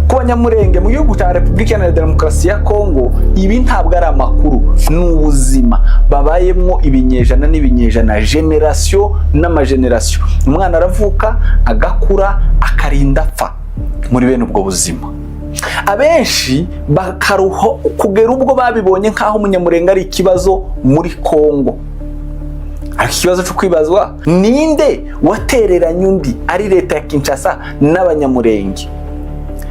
ku banyamurenge mu gihugu cya Repubulika Iharanira Demokarasi ya Kongo, ibi ntabwo ari amakuru, ni ubuzima babayemo ibinyejana n'ibinyejana, generation n'amageneration. Umwana aravuka agakura akarinda apfa muri bene ubwo buzima. Abenshi bakaruho kugera ubwo babibonye nk'aho umunyamurenge ari ikibazo muri Kongo. Ariko ikibazo cyo kwibazwa, ninde watereranye undi ari leta ya Kinshasa n'abanyamurenge?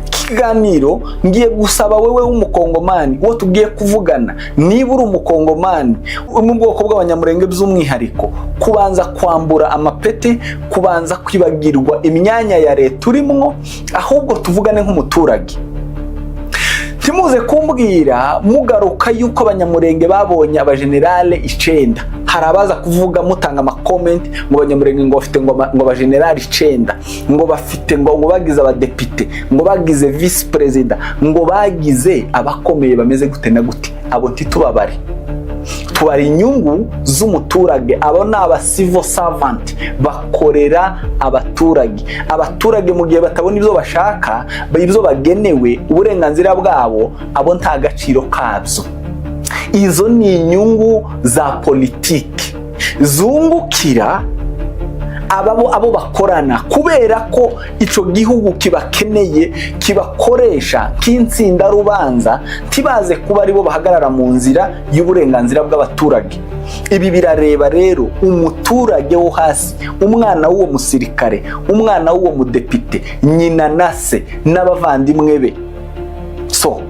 Kiganiro ngiye gusaba wewe w'umukongomani uwo tugiye kuvugana, niba uri umukongomani mu bwoko bw'abanyamurenge by'umwihariko, kubanza kwambura amapeti, kubanza kwibagirwa imyanya ya leta urimwo, ahubwo tuvugane nk'umuturage. Timuze kumbwira mugaruka yuko abanyamurenge babonye abagenerale 9. Hari abaza kuvuga mutanga amakomenti ngo abanyamurenge ngo bafite ngo abagenerale 9, ngo bafite ngo bagize abadepite, ngo bagize vice president, ngo bagize abakomeye bameze gute na gute. Abo ntitubabare, tubari inyungu z'umuturage. Abo ni aba civil servant bakorera abaturage mu gihe batabona ibyo bashaka, ibyo bagenewe, uburenganzira bwabo, abo nta gaciro kabyo. Izo ni inyungu za politiki zungukira abo bakorana, kubera ko ico gihugu kibakeneye, kibakoresha nk'insinda rubanza, tibaze kuba aribo bahagarara mu nzira y'uburenganzira bw'abaturage. Ibi birareba rero umuturage wo hasi, umwana w'uwo musirikare, umwana w'uwo mudepite, nyina na se n'abavandimwe be. So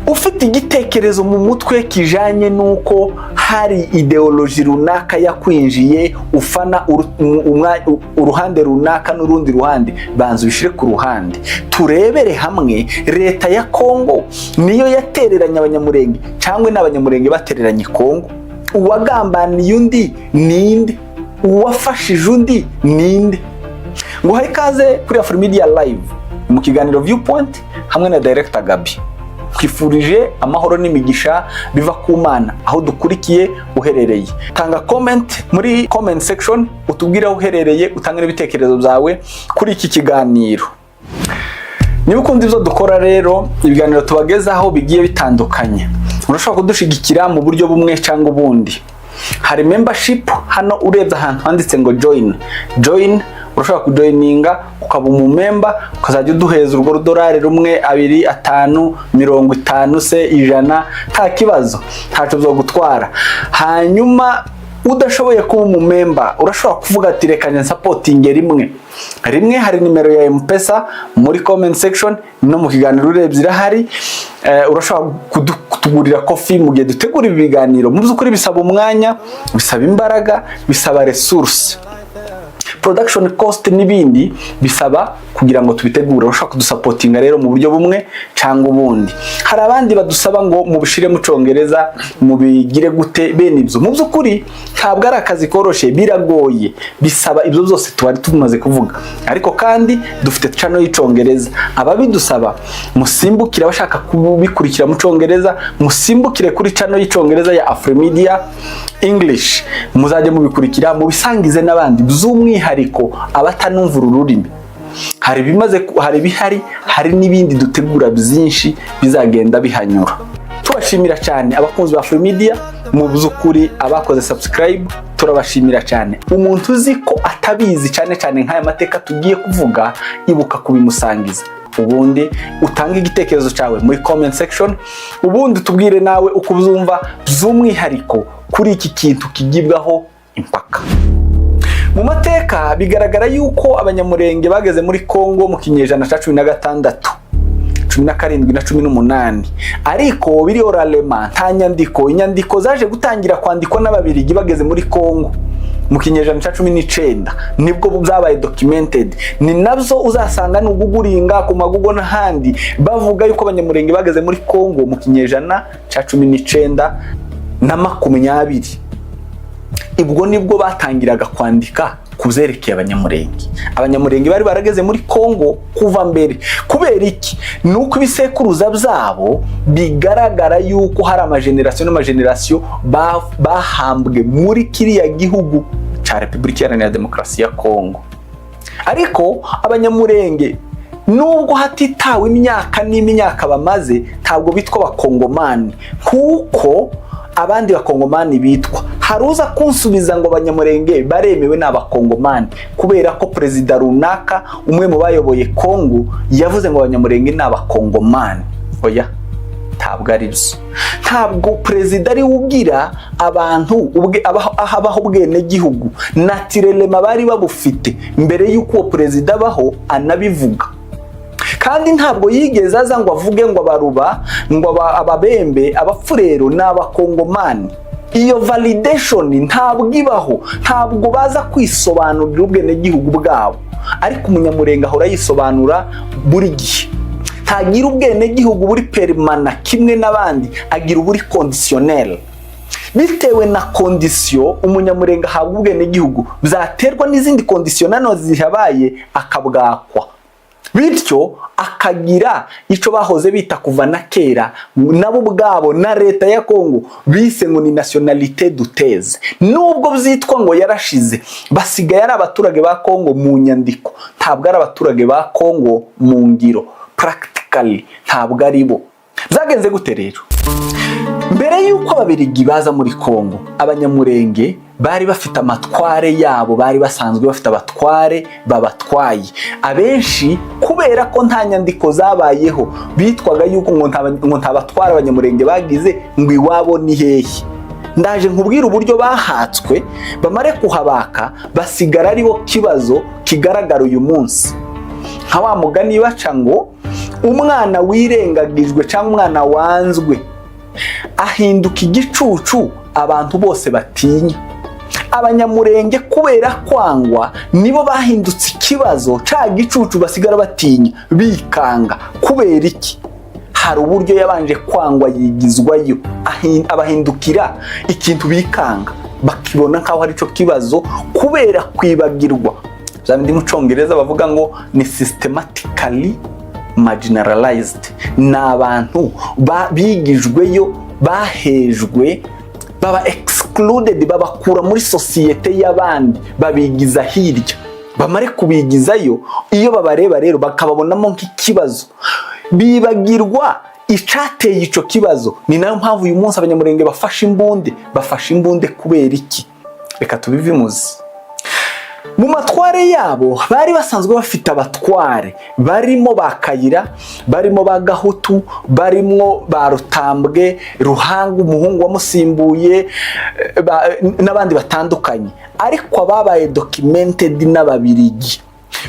ufite igitekerezo mu mutwe kijanye nuko hari ideoloji runaka yakwinjiye, ufana uruhande runaka n'urundi ruhande, banza ubishire ku ruhande. Turebere hamwe, leta ya Kongo niyo yatereranye abanyamurenge cyangwa n'abanyamurenge batereranye Kongo? Uwagambaniye undi ninde? Uwafashije undi ninde? Nguhaye ikaze kuri Afrimedia Live mu kiganiro Viewpoint hamwe na Director Gabi. Twifurije amahoro n'imigisha biva ku Mana aho dukurikiye uherereye. Tanga comment muri comment section, utubwire aho uherereye, utange n'ibitekerezo byawe kuri iki kiganiro. Niba ukunda ibyo dukora rero, ibiganiro tubagezaho bigiye bitandukanye, urashobora kudushigikira mu buryo bumwe cyangwa ubundi. Hari membership hano urebye ahantu handitse ngo join, urashobora kujoininga ukaba umumemba, ukazajya uduheza urwo $1, 1, 2, 5, 50 se 100, nta kibazo, ntaco bizogutwara. Hanyuma udashoboye kuba umumemba, urashobora kuvuga ati reka njye supporting rimwe. Hari nimero ya M-Pesa muri comment section no mu kiganiro urebye irahari. Urashobora kutugurira coffee mu gihe dutegura ibiganiro. Mu by'ukuri bisaba umwanya, bisaba imbaraga, bisaba resource, production cost n'ibindi bisaba kugira ngo tubitegure. Urashobora kudusupportinga rero mu buryo bumwe cyangwa ubundi. Hari abandi badusaba ngo mubishire mu Congereza, mubigire gute bene ibyo. Mu by'ukuri ntabwo ari akazi koroshe, biragoye, bisaba ibyo byose twari tumaze kuvuga. Ariko kandi dufite channel y'Icongereza, ababidusaba musimbukire, abashaka kubikurikira mu Congereza musimbukire kuri channel y'Icongereza ya Afrimedia English, muzajye mubikurikira, mubisangize n'abandi, by'umwihariko abatanumva ururimi. Hari bihari, hari n'ibindi dutegura byinshi bizagenda bihanyura. Tubashimira cyane abakunzi ba Afrimedia, mu by'ukuri abakoze subscribe turabashimira cyane. Umuntu uzi ko atabizi cyane nk'aya mateka tugiye kuvuga, ibuka kubimusangiza, ubundi utanga igitekerezo cyawe muri comment section, ubundi tubwire nawe uko uzumva by'umwihariko kuri iki kintu kigibwaho impaka. Mu mateka bigaragara yuko abanyamurenge bageze muri Kongo mu kinyejana cya 16, 17 na 18, ariko biri oralema, nta nyandiko. Inyandiko zaje gutangira kwandikwa n'Ababiligi bageze muri Kongo mu kinyejana cya 19, nibwo byabaye documented. Ni nabyo uzasanga n'uguguringa ku magugo n'ahandi bavuga yuko abanyamurenge bageze muri Kongo mu kinyejana cya 19 na 20. Ibwo nibwo batangiraga kwandika kuzerekeye abanyamurenge. Abanyamurenge bari barageze muri Kongo kuva mbere. Kubera iki? Nuko ibisekuruza byabo bigaragara yuko hari amageneration bahambwe muri kiriya gihugu cya Repubulika Iharanira Demokarasi ya Kongo. Ariko abanyamurenge nubwo hatitawe imyaka n'imyaka bamaze, ntabwo bitwa abakongomani kuko abandi bakongomani bitwa. Haruza kunsubiza ngo abanyamurenge baremewe n'abakongomani kubera ko perezida runaka umwe mu bayoboye Kongo yavuze ngo abanyamurenge n'abakongomani. Oya, ntabwo ari byo. Ntabwo perezida ari ugira abantu abaho ubwene gihugu natirelema bari babufite mbere y'uko uwo perezida abaho anabivuga. Kandi ntabwo yigeze aza ngo avuge ngo abaruba, ngo ababembe, abapfurero n'abakongomani. Iyo validation ntabwo ibaho, ntabwo baza kwisobanurira ubwene gihugu bwabo. Ariko umunyamurenge ahora yisobanura buri gihe. Ntagira ubwene gihugu buri permanent kimwe n'abandi, agira uburi conditionnel. Bitewe na condition umunyamurenge ahabwa ubwene gihugu, byaterwa n'izindi condition nano zihabaye akabwakwa. Bityo akagira icyo bahoze bita kuva na kera nabo ubwabo na leta ya Kongo bise ngo ni nationalité douteuse. Nubwo byitwa ngo yarashize, basigaye ari abaturage ba Kongo mu nyandiko, ntabwo ari abaturage ba Kongo mu ngiro. Practically ntabwo ari bo. Byagenze gute rero? Mbere y'uko ababirigi baza muri Kongo, abanyamurenge bari bafite amatware yabo, bari basanzwe bafite abatware babatwaye. Abenshi kubera ko nta nyandiko zabayeho bitwaga yuko ngo nta batware abanyamurenge bagize, ngo iwabo ni hehe. Ndaje nkubwira uburyo bahatswe, bamare kuhabaka basigara aribo kibazo kigaragara uyu munsi. Nka wa mugani baca ngo umwana wirengagijwe cyangwa umwana wanzwe ahinduka igicucu abantu bose batinya. Abanyamurenge kubera kwangwa nibo bahindutse ikibazo, ca gicucu basigara batinya bikanga. Kubera iki? Hari uburyo yabanje kwangwa yigizwayo, abahindukira ikintu bikanga, bakibona nkaho ari cyo kibazo kubera kwibagirwa. Zabindi mu Congereza bavuga ngo ni systematically marginalized. N'abantu bigijweyo, bahejwe, baba excluded, babakura muri societe y'abandi, babigiza hirya. Bamare kubigizayo, iyo babareba rero bakababonamo nk'ikibazo, bibagirwa icateye ico kibazo. Ni nayo mpamvu uyu munsi abanyamurenge bafashe imbunde kubera iki? Reka tubivimuze. Mu matware yabo bari basanzwe bafite abatware, barimo bakayira, barimo bagahutu, barimo barutambwe, ruhanga umuhungu wamusimbuye, n'abandi batandukanye. Ariko ababaye documented n'ababirigi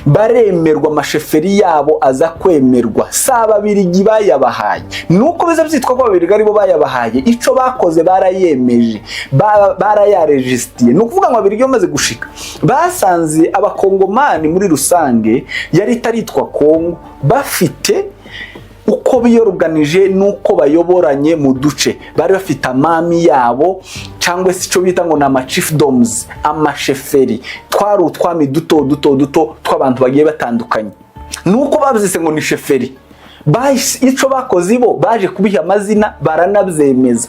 baremerwa, amasheferi yabo aza kwemerwa. Saba ababirigi bayabahaye, nuko biza byitwa ko ababirigi aribo bayabahaye. Ico bakoze barayemeje, barayaregistiye. Nukuvuga ngo ababirigi bamaze gushika basanze abakongomani muri rusange yari itaritwa Kongo, bafite uko biyoruganije nuko bayoboranye mu duce. Bari bafite amami yabo cyangwa se icyo bita ngo na chiefdoms, amasheferi. Twari utwami duto tw'abantu bagiye batandukanye. Nuko babyise ngo ni sheferi. Ico bakoze bo baje kubiha amazina, baranabyemeza.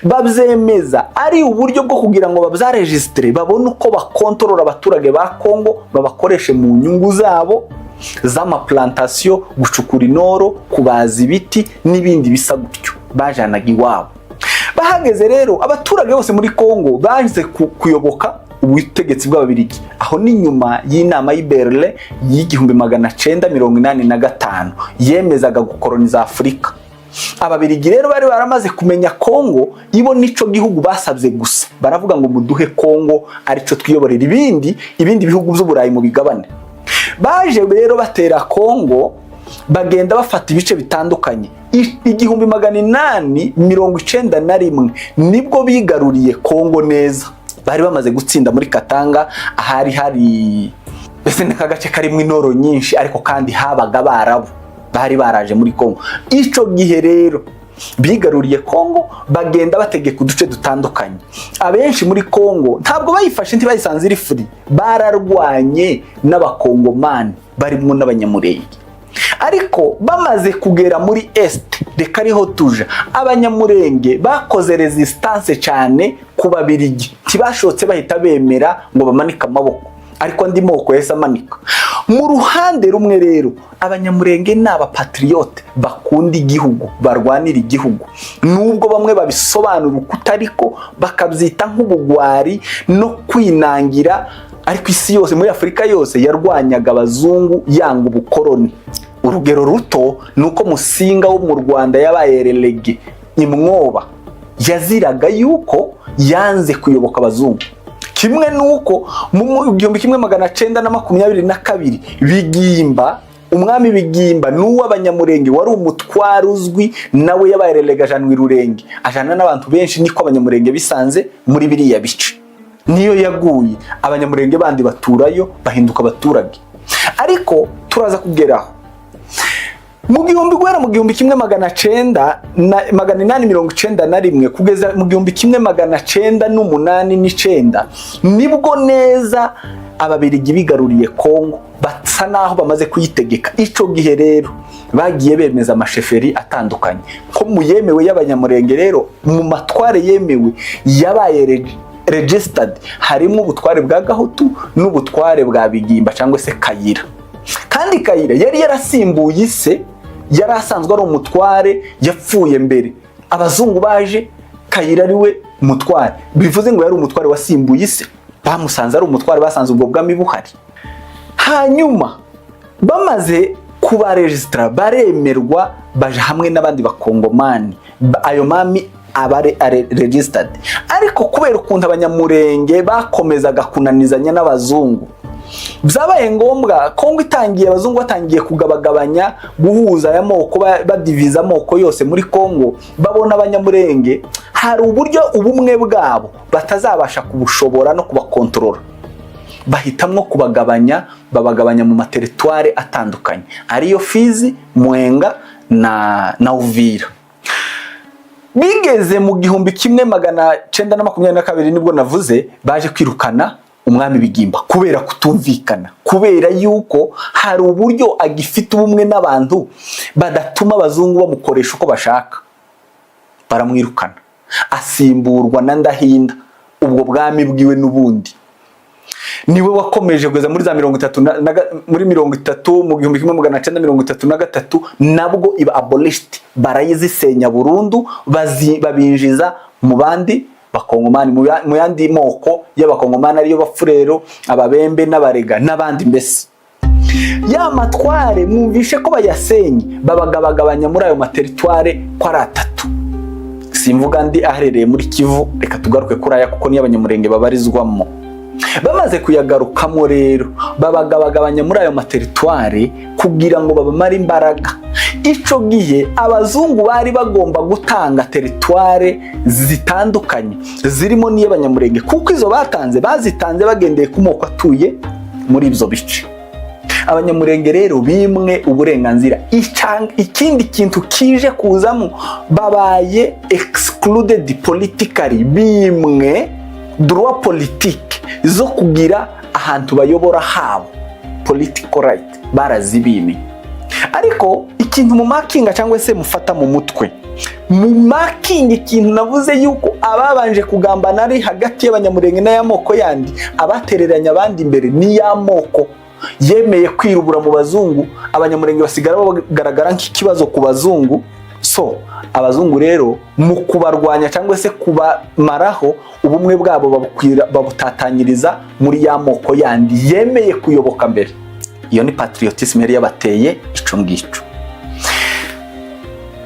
Babyemeza ari uburyo bwo kugira ngo babyaregistre, babone uko bakontorora abaturage ba Kongo, babakoreshe mu nyungu zabo z'amaplantation, gucukura inoro, kubaza ibiti n'ibindi bisa gutyo. Bajanaga iwabo. Bahageze rero abaturage bose muri Kongo baje kuyoboka ubutegetsi bw'ababirigi. Aho ni nyuma y'inama y'i Berlin y'1985 yemezaga gukoloniza Afurika. Ababirigi rero bari baramaze kumenya Kongo, ibo nico gihugu basabye gusa. Baravuga ngo muduhe Kongo arico twiyoborera ibindi bihugu by'Uburayi mu bigabane. Baje rero batera Kongo, bagenda bafata ibice bitandukanye. 1891 nibwo bigaruriye Kongo neza. Bari bamaze gutsinda muri Katanga, hari bese n'akagace karimo inoro nyinshi, ariko kandi habaga barabu bari baraje muri Kongo. Ico gihe rero bigaruriye Kongo, bagenda bategeka uduce dutandukanye. Abenshi muri Kongo ntabwo bayifashe ntibayisanze iri free, bararwanye n'abakongomani barimo n'abanyamurenge. Ariko bamaze kugera muri Est, reka ariho tuja, abanyamurenge bakoze resistance cyane ku babirigi. Tibashotse bahita bemera ngo bamanika amaboko, ariko andi moko yese amanika. Mu ruhande rumwe rero abanyamurenge ni abapatriote bakunda igihugu, barwanira igihugu, nubwo bamwe babisobanura uko ariko bakabyita nk'ubugwari no kwinangira, ariko isi yose muri Afurika yose yarwanyaga abazungu yanga ubukoroni. Urugero ruto nuko Musinga wo mu Rwanda yabaye relege imwoba, yaziraga yuko yanze kuyoboka abazungu. Kimwe nuko mu 1922 Bigimba, umwami Bigimba nuwo abanyamurenge wari umutware uzwi, nawe yabaye relege ajanwa Rurenge, ajana n'abantu benshi, niko abanyamurenge bisanze muri biriya bice. Niyo yaguye abanyamurenge bandi baturayo bahinduka abaturage. Ariko turaza kugeraho mu 1891 kugeza mu 1989 nibwo neza ababirigi bigaruriye Kongo, batsa naho bamaze kuyitegeka. Ico gihe rero bagiye bemeza amasheferi atandukanye ko mu yemewe y'abanyamurenge. Rero mu matware yemewe yabaye registered harimo ubutware bwa Gahutu n'ubutware bwa Bigimba cyangwa se Kayira. Kandi Kayira yari yarasimbuye ise, yari asanzwe ari umutware, yapfuye mbere abazungu baje, Kayira ari we mutware. Bivuze ngo yari umutware wasimbuye ise, bamusanze ari umutware, basanze ubwo bwami buhari. Hanyuma bamaze kuba registra, baremerwa, baje hamwe n'abandi bakongomani, ayo mami abare registered. Ariko kubera ukuntu abanyamurenge bakomezaga kunanizanya n'abazungu, byabaye ngombwa Kongo itangiye, abazungu batangiye kugabagabanya, guhuza aya moko, badiviza amoko yose muri Kongo. Babona abanyamurenge hari uburyo ubumwe bwabo batazabasha kubushobora no kubakontorora, bahitamwo kubagabanya, babagabanya mu materitware atandukanye, ariyo Fizi, Mwenga na Uvira. Bigeze mu 1922 nibwo navuze baje kwirukana umwami Bigimba kubera kutumvikana, kubera yuko hari uburyo agifite ubumwe n'abantu badatuma abazungu bamukoresha uko bashaka. Baramwirukana, asimburwa na Ndahinda, ubwo bwami bwiwe n'ubundi niwe wakomeje kugeza muri za 30 muri 30 mu 1933 nabwo iba abolished, barayizisenya burundu, babinjiza mu bandi bakongomani, mu yandi moko y'abakongomani ariyo Bafurero, Ababembe n'Abarega n'abandi. Mbese ya matware mwumvishe ko bayasenye, babagabagabanya muri ayo materitware ko ari atatu. Simvuga ndi aherereye muri Kivu, reka tugaruke kuri aya kuko niyo abanyamurenge babarizwamo. Bamaze kuyagarukamo rero babagabagabanya muri ayo materitware kugira ngo babamare imbaraga. Ico gihe abazungu bari bagomba gutanga teritware zitandukanye zirimo niyo abanyamurenge, kuko izo bazitanze bagendeye ku moko atuye muri ibyo bice. Abanyamurenge rero bimwe uburenganzira. Ikindi kintu kije kuzamo, babaye excluded politically, bimwe droit politique zo kugira ahantu bayobora habo, political right barazibime. Ariko ikintu mu makinga cyangwa se mufata mu mutwe, mu makinga ikintu navuze yuko ababanje kugambana ari hagati y'abanyamurenge n'ayamoko yandi, abatereranya abandi imbere ni y'amoko yemeye kwirubura mu bazungu. Abanyamurenge basigara bagaragara nk'ikibazo ku bazungu. So abazungu rero mu kubarwanya cyangwa se kubamaraho ubumwe bwabo babutatanyiriza muri ya moko yandi yemeye kuyoboka mbere. Iyo ni patriotisme yari yabateye ico ngico.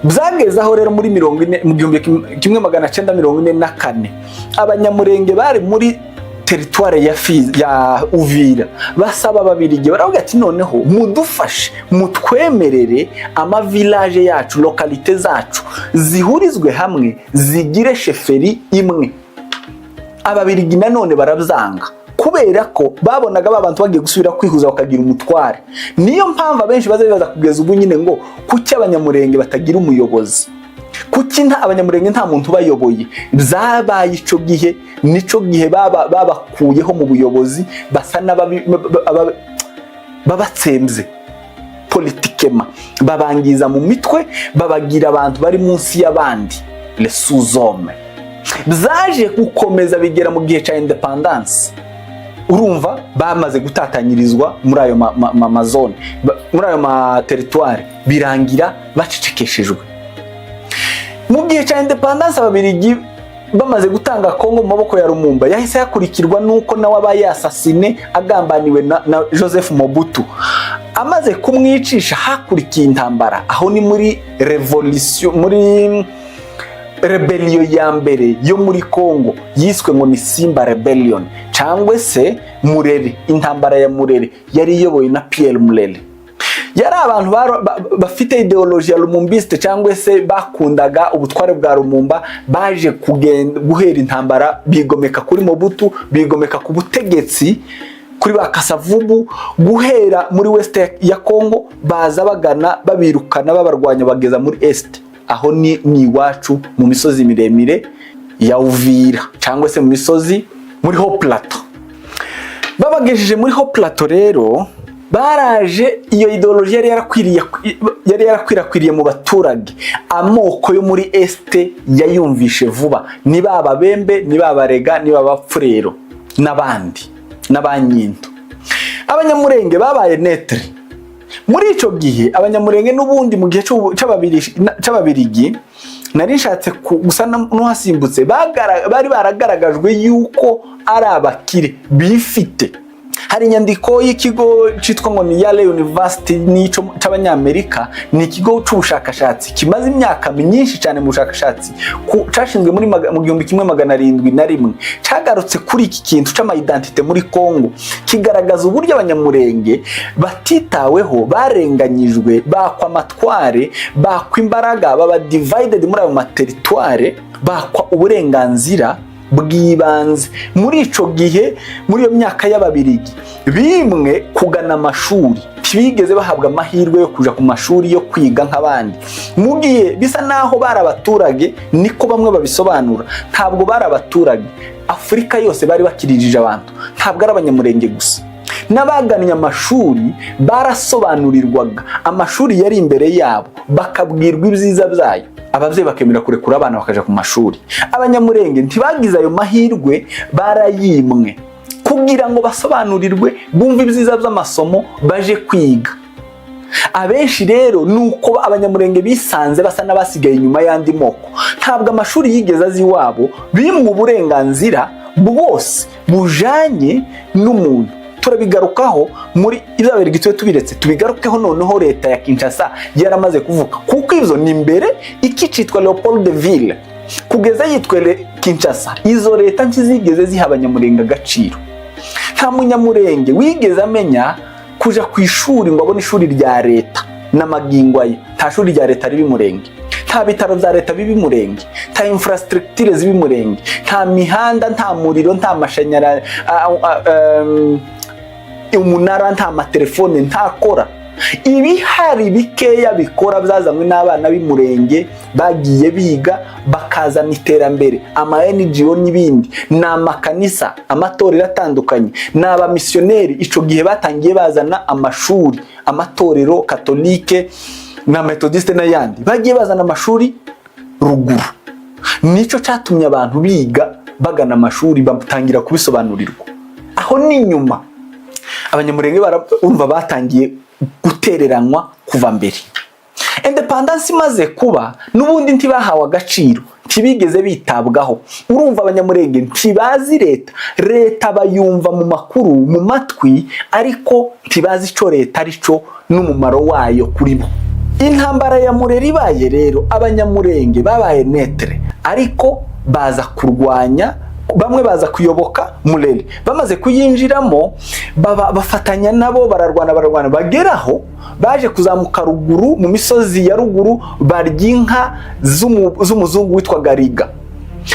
Byagezaho rero muri 1944 abanyamurenge bari muri teritware ya Fizi ya Uvira, basaba ababirigi, baravuga ati noneho mudufashe, mutwemerere ama village yacu, lokalite zacu zihurizwe hamwe zigire sheferi imwe. Ababirigi nanone barabyanga kubera ko babonaga abantu bagiye gusubira kwihuza bakagira umutware. Niyo mpamvu abenshi baza kugeza ubu nyine ngo kuki abanyamurenge batagira umuyobozi, kuki abanyamurenge nta muntu bayoboye. Byabaye ico gihe, nico gihe babakuyeho mu buyobozi, basa babatsembye politikema, babangiza mu mitwe, babagira abantu bari munsi y'abandi, les sous-hommes. Byaje gukomeza bigera mu gihe cya independence. urumva bamaze gutatanyirizwa muri ayo mazone, muri ayo materitware, birangira bacecekeshejwe. Mu gihe cya independence ababiligi bamaze gutanga Kongo mu maboko ya Lumumba, yahise yakurikirwa nuko nawe aba yasasine agambaniwe na Joseph Mobutu. Amaze kumwicisha hakurikiye intambara, aho ni muri revolution, muri rebellion ya mbere yo muri Kongo yiswe ngo ni Simba Rebellion cyangwa se Murere. Intambara ya Murere yari iyobowe na Pierre Murere. Yari abantu bafite ideology ya Lumumbiste cyangwa se bakundaga ubutware bwa Lumumba, baje guhera intambara, bigomeka kuri Mobutu, bigomeka ku butegetsi kuri ba Kasavubu, guhera muri west ya Kongo baza bagana babirukana babarwanya bageza muri est, aho ni iwacu mu misozi miremire ya Uvira cyangwa se mu misozi muri Haut Plateau. Babagejeje muri Haut Plateau rero, baraje iyo ideology yari yarakwirakwiriye mu baturage. Amoko yo muri este yayumvishe vuba, ni baba Bembe, ni baba Rega, ni baba Furero n'abandi n'abanyinto. Abanyamurenge babaye netre muri ico gihe. Abanyamurenge n'ubundi mu gihe c'ababirigi nari nshatse gusa n'uhasimbutse, bari baragaragajwe yuko ari abakire bifite. Hari inyandiko y'ikigo citwa ngo ni Yale University nico c'abanyamerika, ni ikigo c'ubushakashatsi kimaze imyaka myinshi cyane mu bushakashatsi, cashinzwe muri mu 1701, cagarutse kuri iki kintu c'ama identité muri Kongo, kigaragaza uburyo abanyamurenge batitaweho, barenganyijwe, bakwa amatware, bakwa imbaraga, baba divided muri ayo materitware, bakwa uburenganzira bw'ibanze. Muri ico gihe, muri iyo myaka y'ababirigi, bimwe kugana amashuri, ntibigeze bahabwa amahirwe yo kuja ku mashuri yo kwiga nk'abandi. Mu gihe bisa naho bari abaturage, niko bamwe babisobanura, ntabwo bari abaturage. Afurika yose bari bakirijije abantu, ntabwo ari abanyamurenge gusa. N'abagannye amashuri barasobanurirwaga, amashuri yari imbere yabo, bakabwirwa ibyiza byayo, abavyeyi bakemera kurekura abana bakaja ku mashuri. Abanyamurenge ntibagize ayo mahirwe, barayimwe kugira ngo basobanurirwe, bumve ibyiza by'amasomo, baje kwiga. Abenshi rero nuko abanyamurenge bisanze basa n'abasigaye inyuma y'andi moko, ntabwo amashuri yigeze azi iwabo, bimwe uburenganzira bwose bujanye n'umuntu. Turabigarukaho muri ibyabirigi tubiretse, tubigarukeho noneho leta ya Kinshasa yaramaze kuvuka, kuko ivyo ni mbere ikicitwa Leopoldville kugeza yitwe Kinshasa. Izo leta ntizigeze ziha abanyamurenge agaciro. Nta munyamurenge wigeze amenya kuja ku ishuri ngo abone ishuri rya leta n'amagingo ye. Nta shuri rya leta ribi Murenge, nta bitaro bya leta bibi Murenge, nta infrastructure zibi Murenge, nta mihanda, nta muriro, nta mashanyarazi, umunara, nta matelefone ntakora. Ibihari bikeya bikora byazanywe n'abana b'Imurenge bagiye biga bakazana iterambere, ama NGO n'ibindi, n'amakanisa, amatorero atandukanye, n'abamisiyoneri. Ico gihe batangiye bazana amashuri, amatorero katolike na metodiste n'ayandi, bagiye bazana amashuri ruguru. Nico catumye abantu biga bagana amashuri, batangira kubisobanurirwa. Aho ni nyuma abanyamurenge barumva batangiye gutereranwa kuva mbere. Independence imaze kuba, n'ubundi ntibahawe agaciro, ntibigeze bitabwaho. Urumva abanyamurenge ntibazi leta bayumva mu makuru, mu matwi, ariko ntibazi ico leta arico n'umumaro wayo kuri bo. Intambara ya Murere ibaye rero, abanyamurenge babaye netre, ariko baza kurwanya, bamwe baza kuyoboka Murere. Bamaze kuyinjiramo, bafatanya nabo, bararwana, bageraho baje kuzamuka ruguru mu misozi ya ruguru, barya inka z'umuzungu witwa Gariga.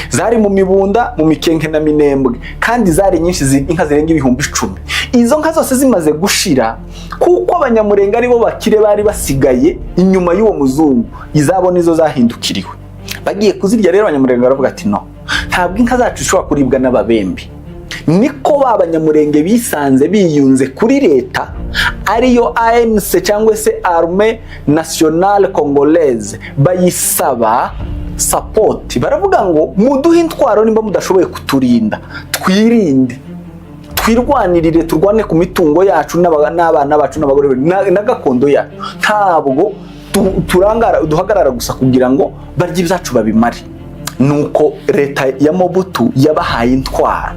Zari mu Mibunda, mu Mikenke na Minembwe, kandi zari nyinshi, inka zirenga 10,000. Izo nka zose zimaze gushira, kuko abanyamurenge ari bo bakire bari basigaye inyuma y'uwo muzungu, izabo nizo zahindukiriwe. Bagiye kuzirya rero, abanyamurenge baravuga ati no, ntabwo inka zacu zishobora kuribwa n'ababembe. Niko babanyamurenge bisanze biyunze kuri leta, ariyo ANC cyangwa se Armée Nationale Congolaise, bayisaba support. Baravuga ngo muduhe intwaro nimba mudashoboye kuturinda, twirinde twirwanirire, turwane ku mitungo yacu n'abana bacu n'abagore na gakondo yacu. Ntabwo duhagarara gusa kugira ngo barye ibyacu babimare. Nuko leta ya Mobutu yabahaye intwaro,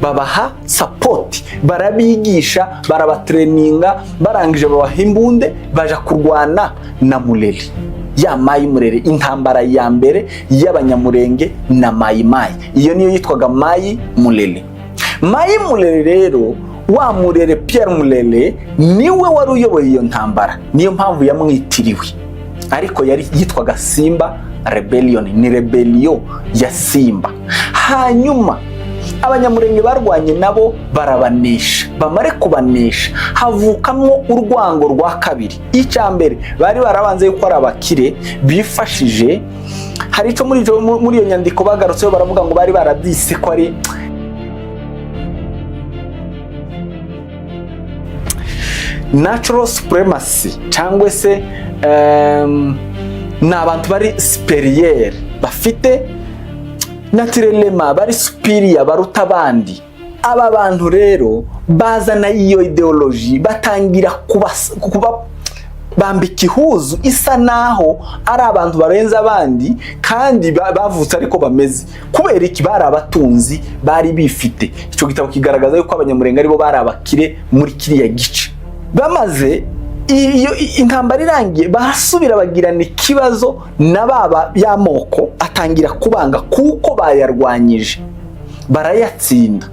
babaha support, barabigisha, barabatreninga, barangije babaha imbunde, baja kurwana na Mulele, ya Mayi Mulele, intambara ya mbere y'abanyamurenge na Mayi Mayi. Iyo niyo yitwaga Mayi Mulele. Mayi Mulele rero, wa Mulele Pierre Mulele niwe wari uyoboye iyo ntambara, niyo mpamvu yamwitiriwe. Ariko yari yitwaga Simba Rebellion, ni rebellion ya Simba. Hanyuma abanyamurenge barwanye nabo barabanesha, bamare kubanesha havukamwo urwango rwa kabiri. Icya mbere bari barabanze yuko ari abakire bifashije, hari ico muri iyo nyandiko bagarutseho baravuga ngo bari baradise ko ari natural supremacy, cyangwa se ni abantu bari superieur, bafite naturellement bari superior, baruta abandi. Aba bantu rero bazana iyo ideology, batangira kuba bambika ihuzu isa naho ari abantu barenze abandi, kandi bavutse ariko bameze. Kubera iki? Bari abatunzi, bari bifite. Icyo gitabo kigaragaza yuko abanyamurenge aribo bari abakire muri kiriya gice. Bamaze iyo intambara irangiye, basubira bagirana ikibazo na baba y'amoko, atangira kubanga kuko bayarwanyije, barayatsinda.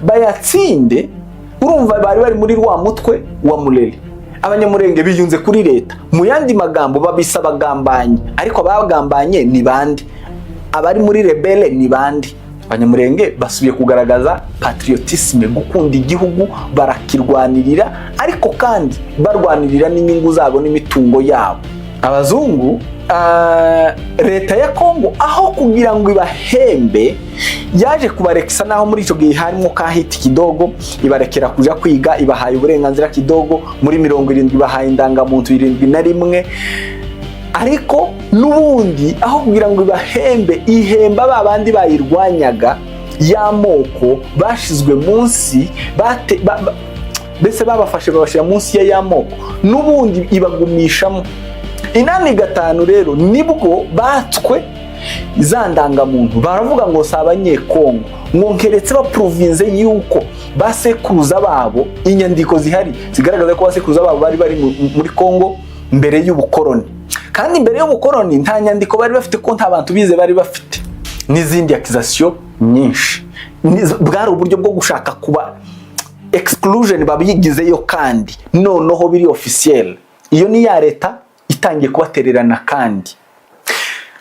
Bayatsinde, urumva bari muri rwa mutwe wa Mulele. Abanyamurenge biyunze kuri leta, mu yandi magambo babisa abagambanye. Ariko abagambanye ni bande? Abari muri rebelle ni bande? Abanyamurenge basubiye kugaragaza patriotisme, gukunda igihugu, barakirwanirira, ariko kandi barwanirira n'inyungu zabo n'imitungo yabo. Abazungu, leta ya Kongo aho kugira ngo ibahembe, yaje kubarekisa naho muri ico gihe harimo kahiti kidogo, ibarekera kuja kwiga, ibahaye uburenganzira kidogo, muri 70 ibahaye indangamuntu 71. Ariko nubundi aho kugira ngo ibahembe, ihemba babandi bayirwanyaga y'amoko, bashizwe munsi, bese babafashe babashira munsi y'amoko, nubundi ibagumishamo. 85 rero nibwo batswe izandangamuntu, baravuga ngo si abanyekongo, ngo nkeretse ba province yuko basekuruza babo, inyandiko zihari zigaragaza ko basekuruza babo bari muri Kongo mbere y'ubukoroni. Kandi mbere y'ubukoroni nta nyandiko bari bafite, ko nta bantu bize bari bafite, n'izindi accusation nyinshi. Bwari uburyo bwo gushaka kuba exclusion babigizeyo, kandi noneho biri officiel. Iyo ni ya leta itangiye kubatererana. Kandi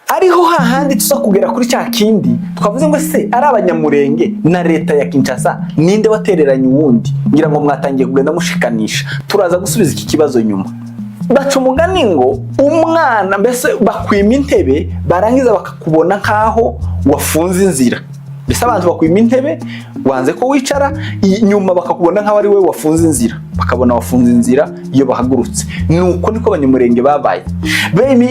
ariho hahandi tuza kugera kuri cya kindi twavuze ngo se ari abanyamurenge na leta ya Kinshasa, ninde watereranye uwundi? Ngira ngo mwatangiye kugenda mushikanisha, turaza gusubiza iki kibazo nyuma. Baca umugani ngo umwana mbese bakwima intebe, barangiza bakakubona nkaho wafunze inzira. Mbese abantu bakwima intebe, wanze ko wicara, nyuma bakakubona nkaho ari we wafunze inzira, bakabona wafunze inzira iyo bahagurutse. Nuko niko abanyamurenge babaye.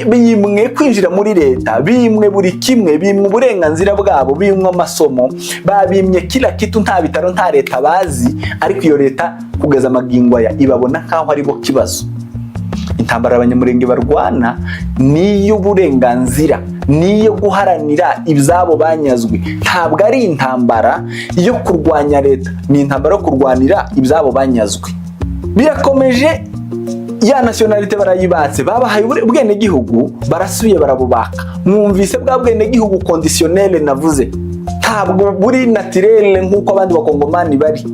Bimwe kwinjira muri leta, bimwe buri kimwe, bimwe uburenganzira bwabo, bimwe amasomo, babimye kila kitu, nta bitaro, nta leta bazi. Ariko iyo leta kugeza amagingo ya ibabona nkaho ari bo kibazo. Intambara abanyamurenge barwana niyo burenganzira, niyo guharanira ibyabo banyazwe. Ntabwo ari intambara yo kurwanya leta, ni intambara yo kurwanira ibyabo banyazwe. Birakomeje, ya nationalite barayibatse, babahaye ubwene gihugu, barasubiye barabubaka. Mwumvise bwa bwene gihugu conditionnel navuze, ntabwo buri naturel nkuko abandi bakongomani bari.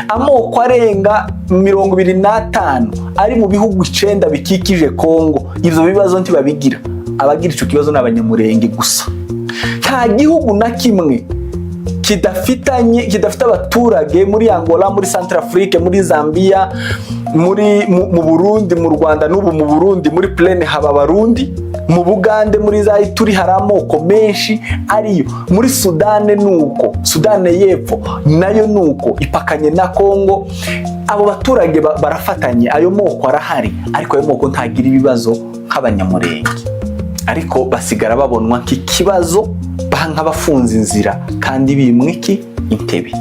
Amoko arenga 25 ari mu bihugu 9 bikikije Kongo, ivyo bibazo ntibabigira. Abagira ico kibazo n'abanyamurenge gusa. Nta gihugu na kimwe kidafite abaturage muri Angola, muri Centrafrique, muri Zambia, mu Burundi, mu Rwanda, n'ubu mu Burundi muri Plaine haba Barundi, mu Bugande muri za Ituri hari amoko menshi ariyo, muri Sudane nuko, Sudane y'Epfo nayo nuko, ipakanye na Kongo. Abo baturage barafatanye, ayo moko arahari, ariko ayo moko ntagira ibibazo nk'abanyamurenge. Ariko basigara babonwa nk'ikibazo, nk'abafunze inzira, kandi bimwe iki intebe.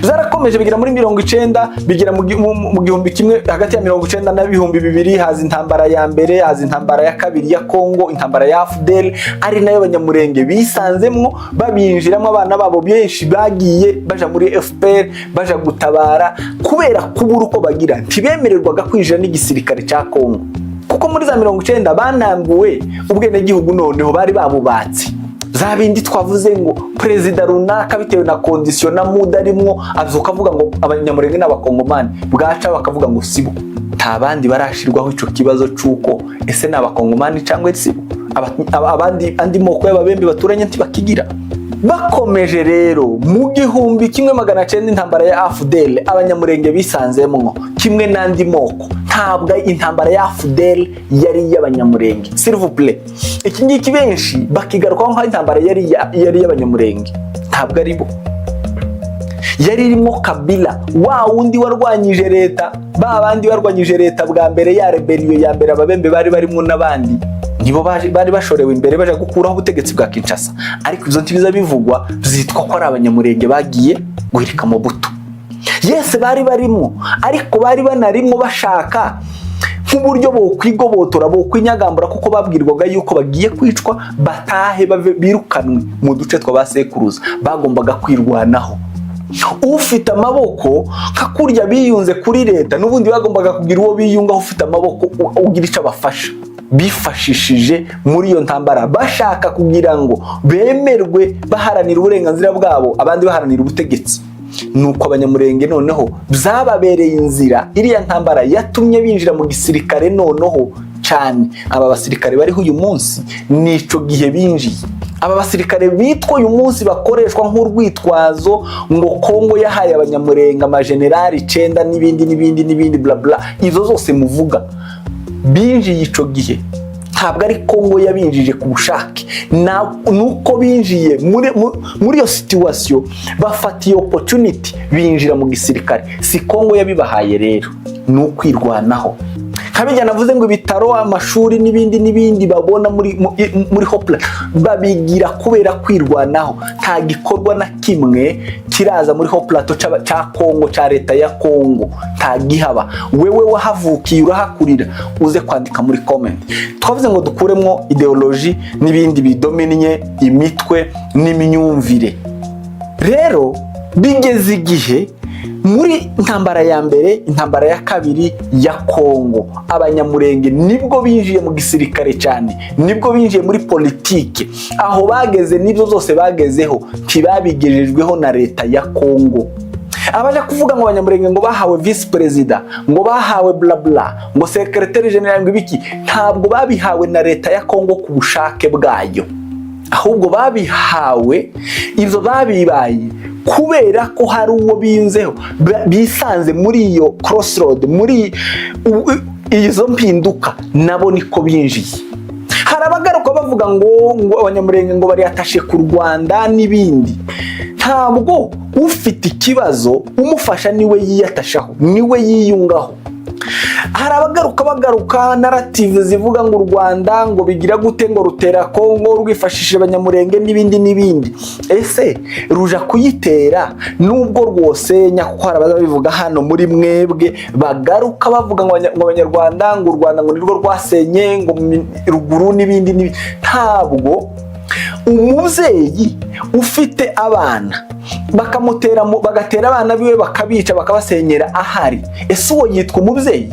Zarakomeje bigira muri 90, bigira mu gihumbi kimwe, hagati ya 90 na 2000 haza intambara ya mbere, haza intambara ya kabiri ya Kongo, intambara ya AFDL, ari nayo abanyamurenge bisanzemwo babinjiramo. Abana babo benshi bagiye baja muri FPR, baja gutabara kubera kubura uko bagira, ntibemererwaga kwinjira n'igisirikare cya Kongo, kuko muri za 90 banambuwe ubwene gihugu, noneho bari babubatse za bindi twavuze ngo perezida runaka bitewe na condition na mood arimwo azuka avuga ngo abanyamurenge n'abakongomani, bwaca bakavuga ngo sibo. Nta bandi barashirwaho ico kibazo cuko ese n'abakongomani cyangwa sibo, abandi andi moko y'ababembe baturanye ntibakigira. Bakomeje rero mu gihumbi kimwe 1900 intambara ya AFDL abanyamurenge bisanzemwo kimwe n'andi moko. Ntabwo intambara ya AFDL yari y'abanyamurenge, s'il vous plaît. Iki ngiki benshi bakigarukaho nka intambara yari y'abanyamurenge, ntabwo ari bo. Yari irimo Kabila, wa wundi warwanyije leta, ba bandi barwanyije leta bwa mbere ya rebellion ya mbere, ababembe bari barimo n'abandi, nibo bari bashorewe imbere baje gukuraho ubutegetsi bwa Kinshasa. Ariko izo ntibiza bivugwa, zitwa ko ari abanyamurenge bagiye guhirika Mobutu. Yes, bari barimo, ariko bari banarimo bashaka nk'uburyo bo kwigobotora, bo kwinyagambura, kuko babwirwaga yuko bagiye kwicwa batahe birukanwe mu duce tw'abasekuruza. Bagombaga kwirwanaho. Ufite amaboko kakurya biyunze kuri leta, n'ubundi bagombaga kugira uwo biyungaho ufite amaboko ugira icyo abafasha. Bifashishije muri iyo ntambara bashaka kugira ngo bemerwe baharanira uburenganzira bwabo, abandi baharanira ubutegetsi. Nuko abanyamurenge noneho byababereye inzira, iriya ntambara yatumye binjira mu gisirikare noneho cyane. Aba basirikare bariho uyu munsi nico gihe binjiye. Aba basirikare bitwa uyu munsi bakoreshwa nk'urwitwazo ngo Kongo yahaye abanyamurenge amajenerali 9 n'ibindi bla bla, izo zose muvuga binjiye ico gihe. Ntabwo ari Kongo yabinjije ku bushake, nuko binjiye muri iyo situation, bafatiye opportunity binjira mu gisirikare. Si Kongo yabibahaye rero, nukwirwanaho. Kabijya navuze ngo ibitaro, amashuri n'ibindi babona muri hopla babigira kubera kwirwanaho. Nta gikorwa na kimwe kiraza muri hoplato cha Kongo, cha leta ya Kongo, nta gihaba. Wewe wahavukiye urahakurira, uze kwandika muri comment. Twavuze ngo dukuremo ideology n'ibindi bidominye imitwe n'imyumvire. Rero bigeze igihe muri intambara ya mbere, intambara ya kabiri ya Kongo, abanyamurenge nibwo binjiye mu gisirikare cyane, nibwo binjiye muri politike. Aho bageze nibyo zose bagezeho ntibabigejejweho na leta ya Kongo. Abaje kuvuga ngo abanyamurenge ngo bahawe vice president, ngo bahawe bla bla, ngo secretary general, ngo ibiki, ntabwo babihawe na leta ya Kongo ku bushake bwayo, ahubwo babihawe, izo babibaye kubera ko hari uwo binzeho, bisanze muri iyo crossroad, muri izo mpinduka, nabo niko binjiye. Hari abagaruka bavuga ngo abanyamurenge ngo bari atashe ku Rwanda n'ibindi. Ntabwo ufite ikibazo umufasha niwe yiyatashaho, niwe yiyungaho. Hari abagaruka narrative zivuga ngo u Rwanda ngo bigira gute, ngo rutera Kongo rwifashishije abanyamurenge n'ibindi. Ese ruja kuyitera? Nubwo rwose nyakwara bazabivuga hano muri mwebwe, bagaruka bavuga ngo abanyarwanda ngo u Rwanda ngo nirwo rwasenye ngo ruguru n'ibindi. Ntabwo umubyeyi ufite abana bagatera abana biwe bakabica bakabasenyera ahari, ese uwo yitwa umubyeyi?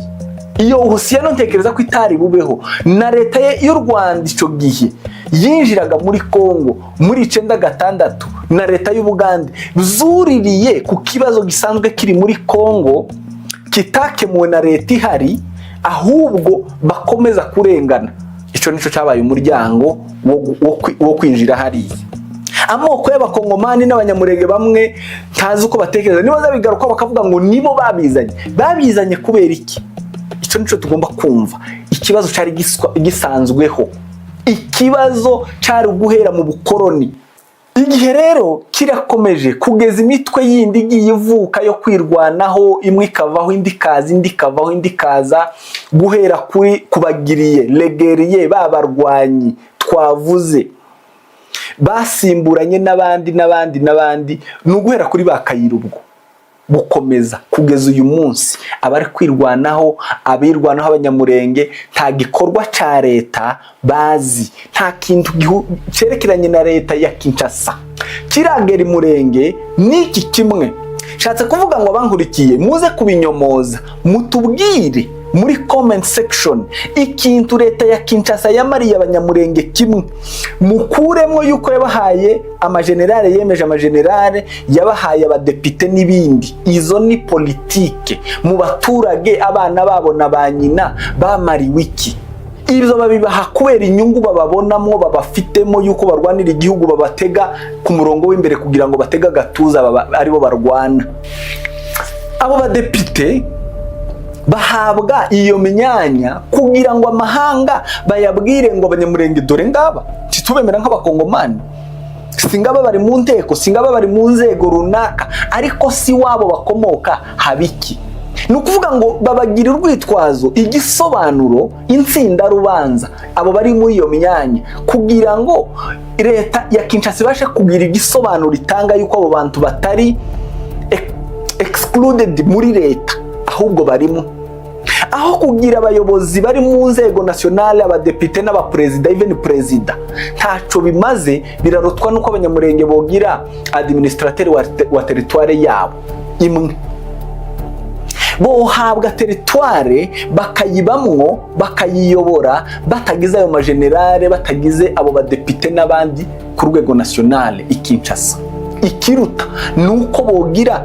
Iyo Husiyano ntekereza ko itari bubeho. Na leta y'u Rwanda ico gihe yinjiraga muri Kongo muri 96, na leta y'u Bugande zuririye ku kibazo gisanzwe kiri muri Kongo, kitakemuwe na leta ihari, ahubwo bakomeza kurengana. Ico nico cyabaye umuryango wo kwinjira hariya. Amoko y'abakongomani n'abanyamurenge bamwe ntazi uko batekereza, niba zabigaruka bakavuga ngo nibo babizanye kubera iki? Ico nico tugomba kumva. Ikibazo cyari gisanzweho, ikibazo cyari guhera mu bukoroni. Igihe rero kirakomeje kugeza imitwe yindi igiye ivuka yo kwirwanaho, imwe ikavaho indi kaza, guhera kuri kubagiriye legeriye babarwanyi twavuze, basimburanye n'abandi, n'uguhera kuri bakayira ubwo. gukomeza kugeza uyu munsi abari kwirwanaho, abirwanaho abanyamurenge nta gikorwa ca leta bazi, nta kintu cerekeranye na leta ya Kinshasa kiragera imurenge. Niki kimwe shatse kuvuga ngo abankurikiye muze kubinyomoza, mutubwire muri comment section ikintu leta ya Kinshasa yamariye abanyamurenge kimwe, mukuremwo yuko yabahaye amagenerale, yemeje amagenerale, yabahaye abadepite n'ibindi. Izo ni politike mu baturage, abana babo na ba nyina bamariwe iki? Ibyo babibaha kubera inyungu bababonamo, babafitemo yuko barwanira igihugu, babatega ku murongo w'imbere kugira ngo batega gatuza aribo barwana. Abo badepite bahabwa iyo myanya kugira ngo amahanga bayabwire ngo abanyamurenge dore ngaba titubemera nk'abakongomani, singaba bari mu nteko, singaba bari mu nzego runaka, ariko si wabo bakomoka habiki. Ni ukuvuga ngo babagira urwitwazo, igisobanuro, intsinda rubanza abo bari muri iyo myanya, kugira ngo leta ya Kinshasa ibashe kugira igisobanuro itanga yuko abo bantu batari excluded muri leta, ahubwo barimo. Aho kugira abayobozi bari mu nzego nationale, abadepite n'abaperezida, even perezida, ntaco bimaze. Birarutwa nuko abanyamurenge bogira administrateur wa territoire yabo imwe, bohabwa territoire bakayibamwo, bakayiyobora, batagize ayo magenerale, batagize abo badepite n'abandi ku rwego nationale i Kinshasa. Ikiruta nuko bogira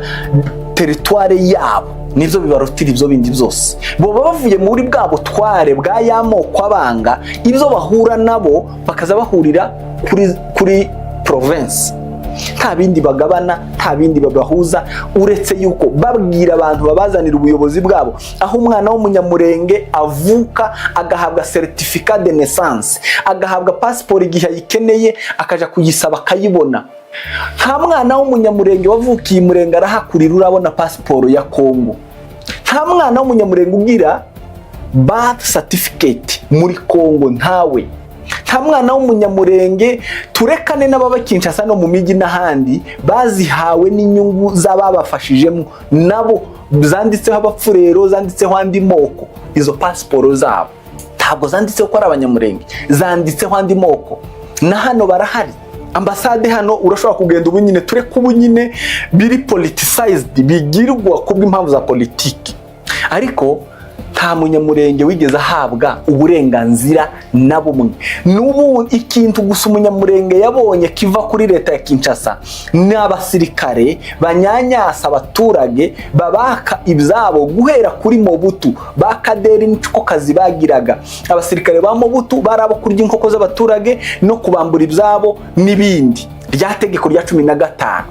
territoire yabo, nivyo bibarutira ivyo bindi byose. Bo bavuye muri bwa butware bwa yamoko abanga, ibyo bahura nabo bakaza bahurira kuri province, nta bindi bagabana, nta bindi babahuza, uretse yuko babwira abantu babazanira ubuyobozi bwabo. Aho umwana w'umunyamurenge avuka agahabwa certificat de naissance, agahabwa passport igihe ayikeneye, akaja kuyisaba akayibona. Nta mwana w'umunyamurenge wavukiye imurenge arahakurira urabona passport ya Kongo. Nta mwana w'umunyamurenge ugira birth certificate muri Kongo, ntawe. Nta mwana w'umunyamurenge, turekane n'ababa Kinshasa no mu migi n'ahandi, bazihawe n'inyungu z'ababafashijemo, nabo zanditseho abapfurero, zanditseho andi moko. Izo passport zabo ntabwo zanditseho ko ari abanyamurenge, zanditseho andi moko. Na hano barahari ambasade hano, urashobora kugenda ubu nyine tureka ubu nyine biri politicized, bigirwa kubw'impamvu za politiki, ariko nta munyamurenge wigeze ahabwa uburenganzira na bumwe. N'ubu ikintu gusa umunyamurenge yabonye kiva kuri leta ya Kinshasa ni abasirikare banyanyasa abaturage, babaka ibyabo guhera kuri Mobutu, bakaderi n'icyo kazi bagiraga. Abasirikare ba Mobutu barabo kurya inkoko z'abaturage no kubambura ibyabo n'ibindi, rya tegeko rya 15.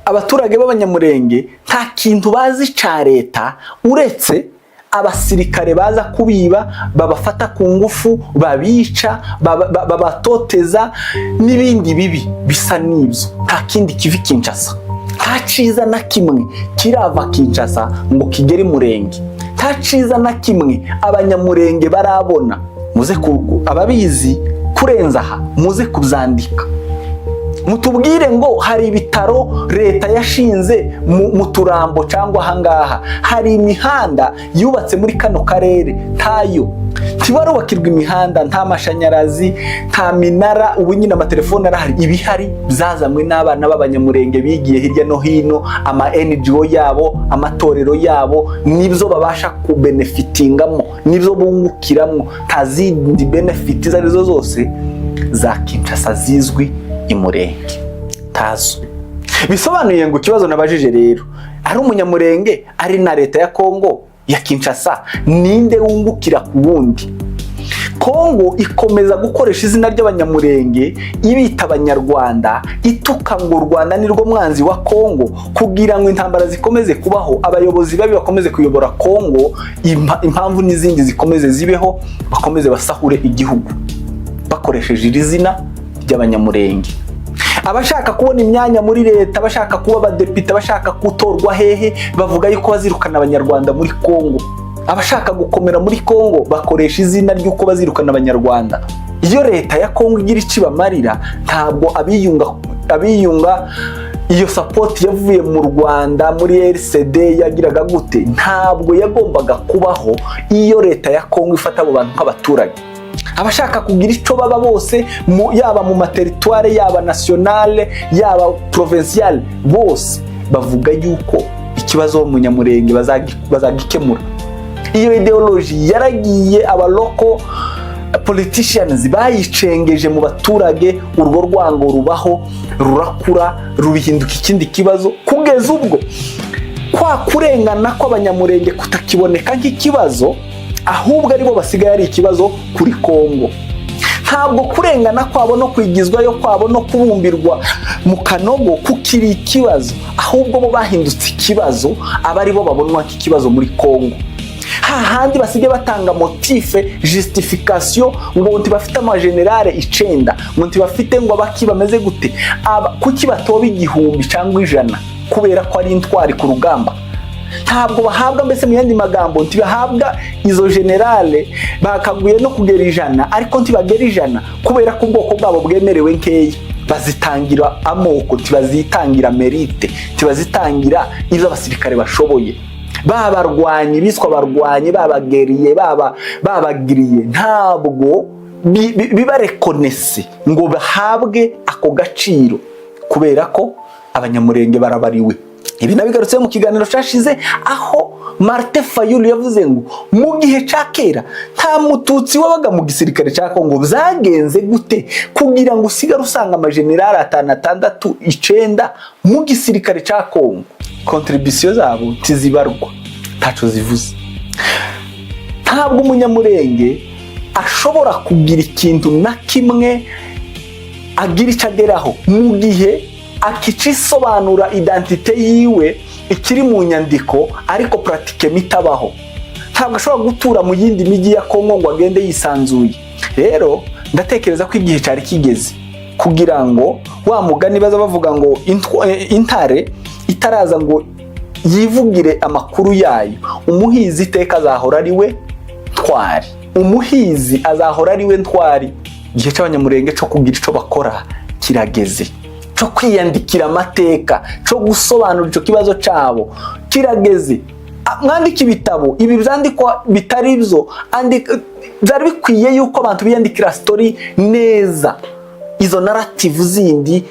Abaturage b'abanyamurenge nta kintu bazi ca leta uretse abasirikare baza kubiba, babafata ku ngufu, babica, babatoteza n'ibindi bibi bisa n'ibyo. Nta kindi kivi Kinshasa, nta ciza na kimwe kirava Kinshasa ngo kigere Murenge, nta ciza na kimwe abanyamurenge barabona. Muze ababizi kurenza aha muze kubyandika, mutubwire ngo hari ibitaro leta yashinze mu turambo cyangwa ahangaha, hari imihanda yubatse muri kano karere, ntayo. Ntibarubakirwa imihanda, nta mashanyarazi, nta minara. Ubu nyine amatelefone arahari, ibihari byazamwe n'abana b'abanyamurenge bigiye hirya no hino, ama NGO yabo, amatorero yabo, nibyo babasha kubenefitingamo, nibyo bungukiramo. Nta zindi benefit izo arizo zose za Kinshasa zizwi imurenge, tazo. Bisobanuye ngo ikibazo nabajije rero, ari umunyamurenge ari na leta ya Kongo ya Kinshasa, ninde wungukira ku wundi? Kongo ikomeza gukoresha izina ry'abanyamurenge ibita abanyarwanda, ituka ngo u Rwanda ni rwo mwanzi wa Kongo, kugira ngo intambara zikomeze kubaho, abayobozi babi bakomeze kuyobora Kongo, impamvu n'izindi zikomeze zibeho, bakomeze basahure igihugu bakoresheje iri zina ry'abanyamurenge. Abashaka kubona imyanya muri leta, bashaka kuba abadepite, bashaka gutorwa hehe, bavuga yuko bazirukana abanyarwanda muri Kongo. Abashaka gukomera muri Kongo bakoresha izina ry'uko bazirukana abanyarwanda. Iyo leta ya Kongo igira ikibamarira, ntabwo abiyunga iyo support yavuye mu Rwanda muri RCD yagiraga gute? Ntabwo yagombaga kubaho iyo leta ya Kongo ifata abo bantu nk'abaturage. Abashaka kugira icyo baba bose yaba mu materitware, yaba nationale, yaba provincial, bose bavuga yuko ikibazo mu Nyamurenge bazagikemura. Iyo ideology yaragiye aba local politicians bayicengeje mu baturage, urwo rwango rubaho, rurakura, rubihinduka ikindi kibazo, kugeza ubwo kwa kurengana kw'Abanyamurenge kutakiboneka nk'ikibazo, ahubwo aribo basigaye ari ikibazo kuri Kongo. Ntabwo kurengana kwabo no kwigizwayo kwabo no kubumbirwa mu kanogo kukiri ikibazo, ahubwo bo bahindutse ikibazo, aba aribo babonwa nk'ikibazo muri Kongo. Hahandi basigaye batanga motife, justification, ngo ntibafite amagenerale 9, ngo ntibafite ngo abaki bameze gute, kuki batoba 1000 cyangwa 100 kubera ko ari intwari ku rugamba. Ntabwo bahabwa, mbese mu yandi magambo ntibahabwa izo generale bakaguye no kugera 100, ariko ntibagera 100 kubera ko ubwoko bwabo bwemerewe nkeya. Bazitangira amoko, tibazitangira merite, tibazitangira izo abasirikare bashoboye. Babarwanyi biswa barwanyi, babageriye, babagiriye, ntabwo bibarekonese ngo bahabwe ako gaciro kubera ko Abanyamurenge barabariwe. Ibi nabigarutse mu kiganiro cyashize, aho Martin Fayulu yavuze ngo mu gihe cya kera nta mututsi wabaga mu gisirikare cya Kongo. Byagenze gute kugira ngo usigare usanga amagenerale 5, 6, 9 mu gisirikare cya Kongo? Contribution zabo tizibarwa, taco zivuze. Ntabwo Umunyamurenge ashobora kugira ikintu na kimwe agira icageraho mu gihe akicisobanura identite yiwe ikiri mu nyandiko, ariko pratique mitabaho. Ntabwo ashobora gutura mu yindi migi ya Kongo ngo agende yisanzuye. Rero ndatekereza ko igihe cyari kigeze kugira ngo wa mugani baza bavuga ngo intare itaraza ngo yivugire amakuru yayo, umuhizi iteka azahora ari we ntwari. Umuhizi azahora ari we ntwari. Igihe cy'Abanyamurenge cyo kugira icyo bakora kirageze, cyo kwiyandikira amateka, cyo gusobanura icyo kibazo cyabo kirageze. Mwandika ibitabo, ibi byandikwa bitari byo, byari bikwiye yuko abantu biyandikira story neza, izo narrative zindi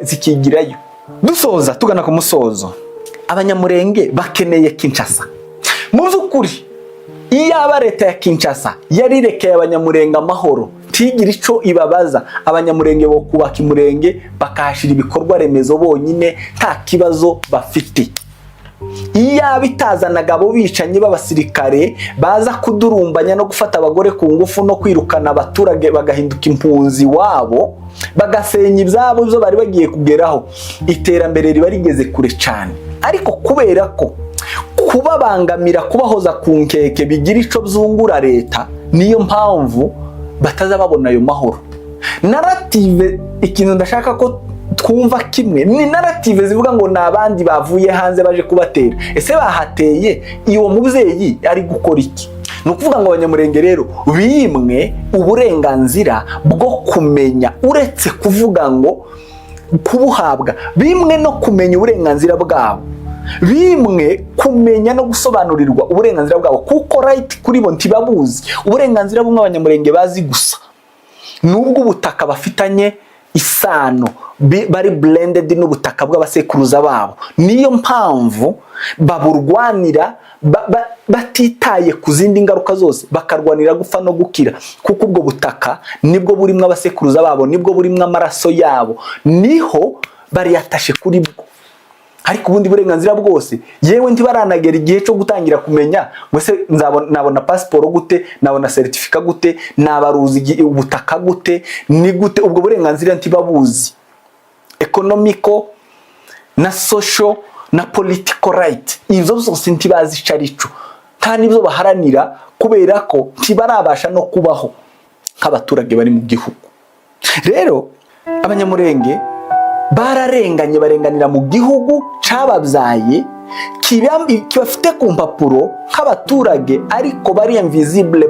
zikigirayo. Dusoza tugana ku musozo, Abanyamurenge bakeneye Kinshasa. Mu by'ukuri iyaba leta ya Kinshasa yarirekeye Abanyamurenge amahoro, tigira ico ibabaza, Abanyamurenge bo kubaka imurenge bakahashira ibikorwa remezo bonyine nta kibazo bafite. Iyaba itazanaga abo bicanyi b'abasirikare baza kudurumbanya no gufata abagore ku ngufu no kwirukana abaturage bagahinduka impunzi wabo, bagasenya ibyabo byo bari bagiye kugeraho, iterambere riba rigeze kure cyane. Ariko kubera ko kubabangamira, kubahoza ku nkeke bigira ico byungura leta, niyo mpamvu bataza babona ayo mahoro. Narrative, ikintu ndashaka ko twumva kimwe, ni narrative zivuga ngo nabandi bavuye hanze baje kubatera. Ese bahateye iyo mubyeyi ari gukora iki? No kuvuga ngo Abanyamurenge rero bimwe uburenganzira bwo kumenya, uretse kuvuga ngo kubuhabwa, bimwe no kumenya uburenganzira bwabo, bimwe kumenya no gusobanurirwa uburenganzira bwabo, kuko right kuri bo ntibabuzi. Uburenganzira bumwe Abanyamurenge bazi gusa nubwo ubutaka bafitanye isano, bari blended n'ubutaka bw'abasekuruza babo. Niyo mpamvu baburwanira batitaye ku zindi ngaruka zose, bakarwanira gupfa no gukira, kuko ubwo butaka nibwo burimo abasekuruza babo, nibwo burimo amaraso yabo, niho bari yatashe kuri bwo. Ariko ubundi burenganzira bwose yewe ntibaranagera igihe cyo gutangira kumenya ngo se nabona passport gute, nabona certificate gute, nabaruzi ubutaka gute, ni gute. Ubwo burenganzira ntibabuzi. Economical na social na political right, izo zose ntibazi carico, nta nibyo baharanira, kubera ko ntibarabasha no kubaho nk'abaturage bari mu gihugu. Rero Abanyamurenge bararenganye, barenganira mu gihugu cababyaye, kibafite ku mpapuro nk'abaturage, ariko bari invisible,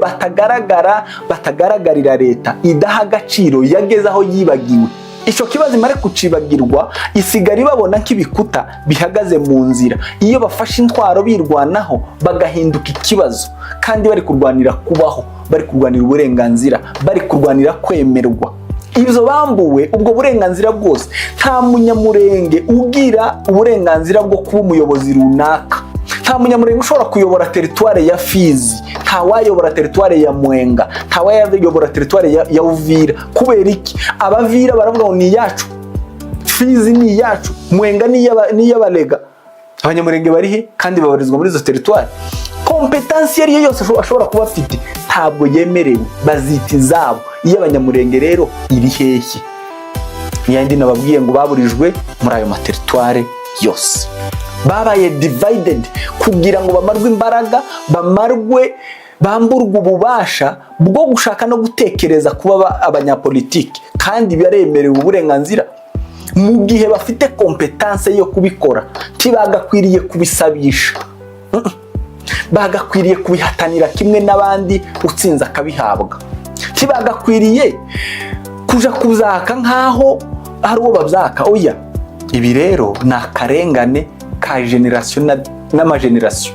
batagaragarira leta, idaha agaciro, yageze aho yibagiwe. icyo kibazo imare kucibagirwa, isigara ibabona nk'ibikuta bihagaze mu nzira. Iyo bafashe intwaro birwanaho bagahinduka ikibazo, kandi bari kurwanira kubaho, bari kurwanira uburenganzira, bari kurwanira kwemerwa. Ibyo bambuwe ubwo burenganzira bwose. Nta munyamurenge ugira uburenganzira bwo kuba umuyobozi runaka. Nta munyamurenge ushobora kuyobora teritware ya Fizi, nta wayobora teritware ya Mwenga, nta wayobora teritware ya Uvira. Kubera iki? Abavira baravuga ngo ni iyacu, Fizi ni iyacu, Mwenga ni iy'abalega. Abanyamurenge bari he kandi babarizwa muri izo teritware? Kompetansi yari yose ashobora kuba afite ntabwo yemerewe, bazita izabo. Iyo abanyamurenge rero iri hehe? Yandi nababwiye ngo baburijwe muri ayo materitware yose, babaye divided kugira ngo bamarwe imbaraga, bamburwe ububasha bwo gushaka no gutekereza kuba abanyapolitiki, kandi baremerewe uburenganzira mu gihe bafite kompetanse yo kubikora. Ntibagakwiriye kubisabisha, bagakwiriye kubihatanira kimwe n'abandi, utsinze akabihabwa. Ntibagakwiriye kuja kuzaka nk'aho ari uwo babyaka. Oya, ibi rero ni akarengane ka generasiyo n'amagenerasiyo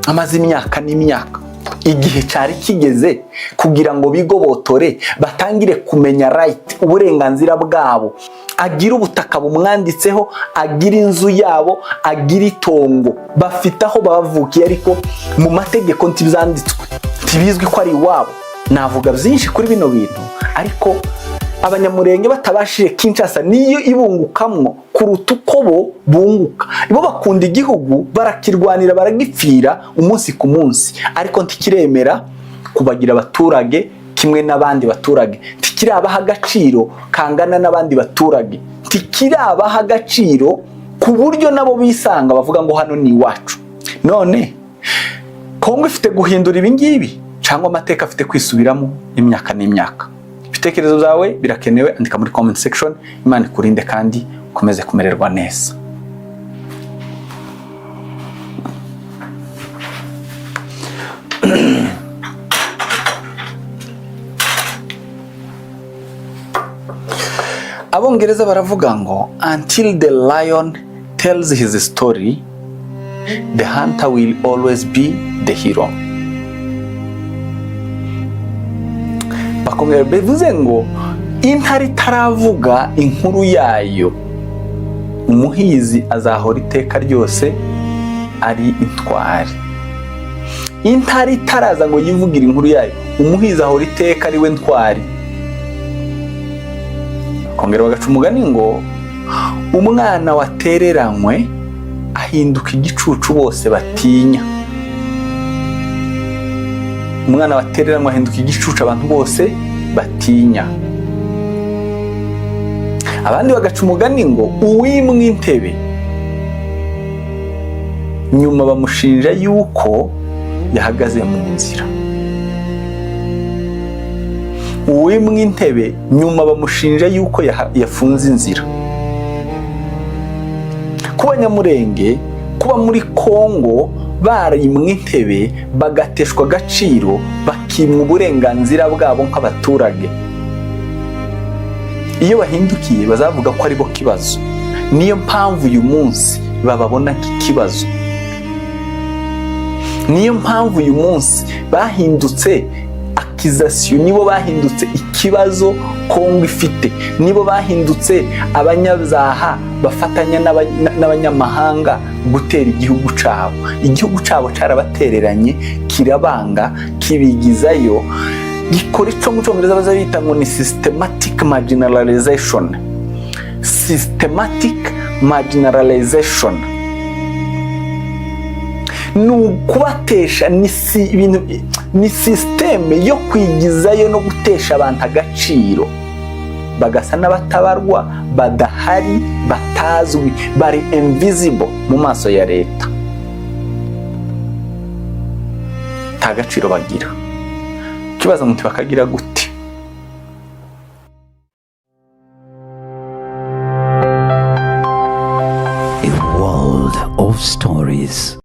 amaze imyaka n'imyaka. Igihe cyari kigeze kugira ngo bigobotore, batangire kumenya right, uburenganzira bwabo. Agira ubutaka bumwanditseho, agira inzu yabo, agira itongo, bafite aho bavukiye, ariko mu mategeko ntibyanditswe, ntibizwi ko ari iwabo. Navuga byinshi kuri bino bintu, ariko abanyamurenge batabashije Kinshasa niyo ibungukamwo kuruta uko bo bunguka. Ibo bakunda igihugu, barakirwanira, baragipfira umunsi ku munsi, ariko ntikiremera kubagira abaturage kimwe n'abandi baturage. Ntikirabaha agaciro kangana n'abandi baturage, ntikirabaha agaciro ku buryo nabo bisanga bavuga ngo hano ni iwacu. None Kongo ifite guhindura ibi ngibi, cyangwa amateka afite kwisubiramo imyaka n'imyaka? Ibitekerezo byawe birakenewe, andika muri comment section. Imana ikurinde kandi ukomeze kumererwa neza. Abongereza baravuga ngo until the lion tells his story, the hunter will always be the hero. Bakongera bivuze ngo intare itaravuga inkuru yayo, umuhizi azahora iteka ryose ari intwari. Intare itaraza ngo yivugire inkuru yayo, umuhizi ahora iteka ari we ntwari. Kongera bagaca umugani ngo umwana watereranywe ahinduka igicucu bose batinya. Umwana watereranywe ahinduka igicucu abantu bose batinya. Abandi bagaca umugani ngo uwimwe intebe nyuma bamushinja yuko yahagaze mu nzira. Uwimwe intebe nyuma bamushinja yuko yafunze inzira. Ku banyamurenge, kuba muri Kongo barimwe intebe, bagateshwa agaciro, bakimwa uburenganzira bwabo nk'abaturage. Iyo bahindukiye bazavuga ko ari bo kibazo. Niyo mpamvu uyu munsi bababona nk'ikibazo. Niyo mpamvu uyu munsi bahindutse akizasiyo, nibo bahindutse ikibazo Kongo ifite, nibo bahindutse abanyabyaha bafatanya n'abanyamahanga gutera igihugu cyabo. Igihugu cyabo cyarabatereranye, kirabanga, kibigizayo, gikora icyo mu Cyongereza baza bita ngo ni systematic marginalization. Systematic marginalization ni ukubatesha, ni systeme yo kwigizayo no gutesha abantu agaciro, bagasa n'abatabarwa, badahari, batazwi, bari invisible mu maso ya leta. Nta gaciro bagira. Kibaza muti bakagira gute? A world of stories.